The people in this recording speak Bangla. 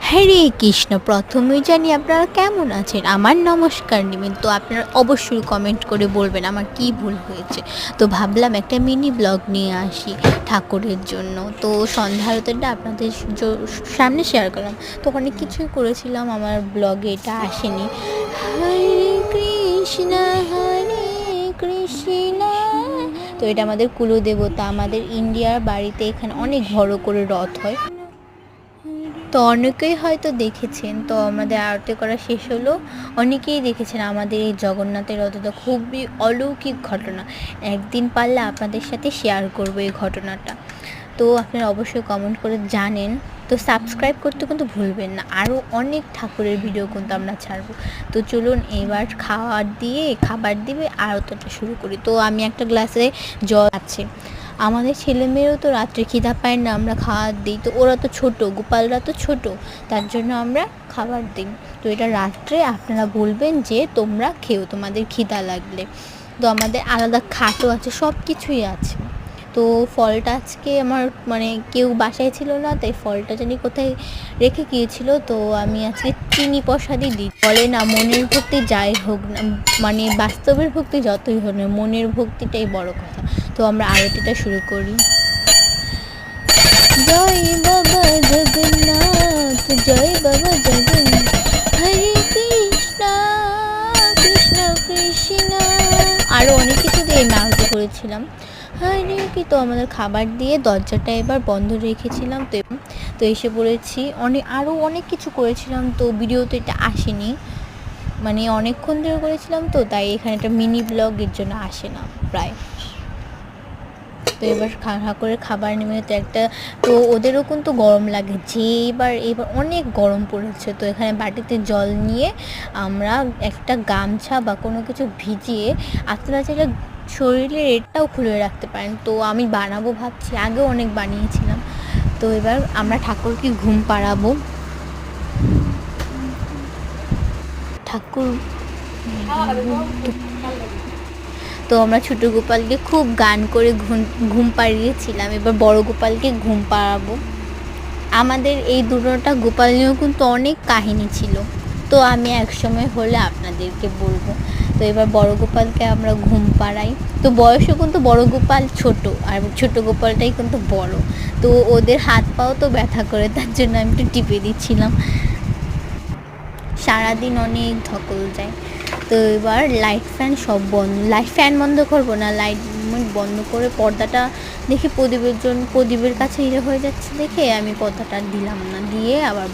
হরে কৃষ্ণ। প্রথমেই জানি আপনারা কেমন আছেন, আমার নমস্কার নেবেন। তো আপনারা অবশ্যই কমেন্ট করে বলবেন আমার কি ভুল হয়েছে। তো ভাবলাম একটা মিনি ব্লগ নিয়ে আসি ঠাকুরের জন্য। তো সন্ধ্যা আরতিটা আপনাদের সামনে শেয়ার করলাম। তো অনেক কিছুই করেছিলাম, আমার ব্লগে এটা আসেনি। হরে কৃষ্ণ হরে কৃষ্ণ। তো এটা আমাদের কুলদেবতা, আমাদের ইন্ডিয়ার বাড়িতে এখানে অনেক বড় করে রথ হয়। তো অনেকেই হয়তো দেখেছেন। তো আমাদের আরতি করা শেষ হলো, অনেকেই দেখেছেন আমাদের এই জগন্নাথের রথটা খুবই অলৌকিক ঘটনা। একদিন পারলে আপনাদের সাথে শেয়ার করবো এই ঘটনাটা। তো আপনারা অবশ্যই কমেন্ট করে জানেন। তো সাবস্ক্রাইব করতে কিন্তু ভুলবেন না, আরও অনেক ঠাকুরের ভিডিও কিন্তু আমরা ছাড়বো। তো চলুন এবার খাবার দিবে আরতিটা শুরু করি। তো আমি একটা গ্লাসে জল আছে, আমাদের ছেলেমেয়েরও তো রাত্রে খিদা পায় না, আমরা খাবার দিই। তো ওরা তো ছোট, গোপালরা তো ছোট, তার জন্য আমরা খাবার দিই। তো এটা রাত্রে আপনারা বলবেন যে তোমরা খেও তোমাদের খিদা লাগলে। তো আমাদের আলাদা খাটও আছে, সব কিছুই আছে। তো ফলটা আজকে আমার কেউ বাসায় ছিল না, তাই ফলটা জানি কোথায় রেখে গিয়েছিল। তো আমি আজকে চিনি প্রসাদই দিই। বলে না মনের ভক্তি যাই হোক না, বাস্তবের ভক্তি যতই হোক না, মনের ভক্তিটাই বড় কথা। তো আমরা আরতিটা শুরু করি। জয় বাবা জগন্নাথ, জয় বাবা জগন্নাথ, হরে কৃষ্ণ কৃষ্ণ কৃষ্ণ। আরও অনেক কিছু দিয়ে আমি আরতি করেছিলাম। হরে কি। তো আমাদের খাবার দিয়ে দরজাটা এবার বন্ধ রেখেছিলাম। তো এসে পড়েছি, আরও অনেক কিছু করেছিলাম। তো ভিডিওতে এটা আসেনি, অনেকক্ষণ ধরে করেছিলাম, তো তাই এখানে একটা মিনি ব্লগের জন্য আসে না প্রায়। তো এবার করে খাবার নেমে তো ওদেরও কিন্তু গরম লাগে, যে এবার অনেক গরম পড়েছে। তো এখানে বাটিতে জল নিয়ে আমরা একটা গামছা বা কোনো কিছু ভিজিয়ে, আপনারা চাইলে শরীরের এটাও খুলে রাখতে পারেন। তো আমি বানাবো ভাবছি, আগেও অনেক বানিয়েছিলাম। তো এবার আমরা ঠাকুরকে ঘুম পাড়াবো। ঠাকুর তো আমরা ছোটো গোপালকে খুব গান করে ঘুম পাড়িয়েছিলাম। এবার বড় গোপালকে ঘুম পাড়াবো। আমাদের এই দুটোটা গোপাল নিয়েও কিন্তু অনেক কাহিনী ছিল, তো আমি একসময় হলে আপনাদেরকে বলবো। তো এবার বড় গোপালকে আমরা ঘুম পাড়াই। তো বয়সও কিন্তু বড় গোপাল ছোট, আর ছোট গোপালটাই কিন্তু বড়। তো ওদের হাত পাও তো ব্যথা করে, তার জন্য আমি একটু টিপে দিচ্ছিলাম। সারাদিন অনেক ধকল যায়। তো এবার লাইট ফ্যান সব বন্ধ, ফ্যান বন্ধ করবো না, লাইট বন্ধ করে পর্দাটা দেখে প্রদীপের কাছে হয়ে যাচ্ছে দেখে আমি পর্দাটা দিলাম না, দিয়ে আবার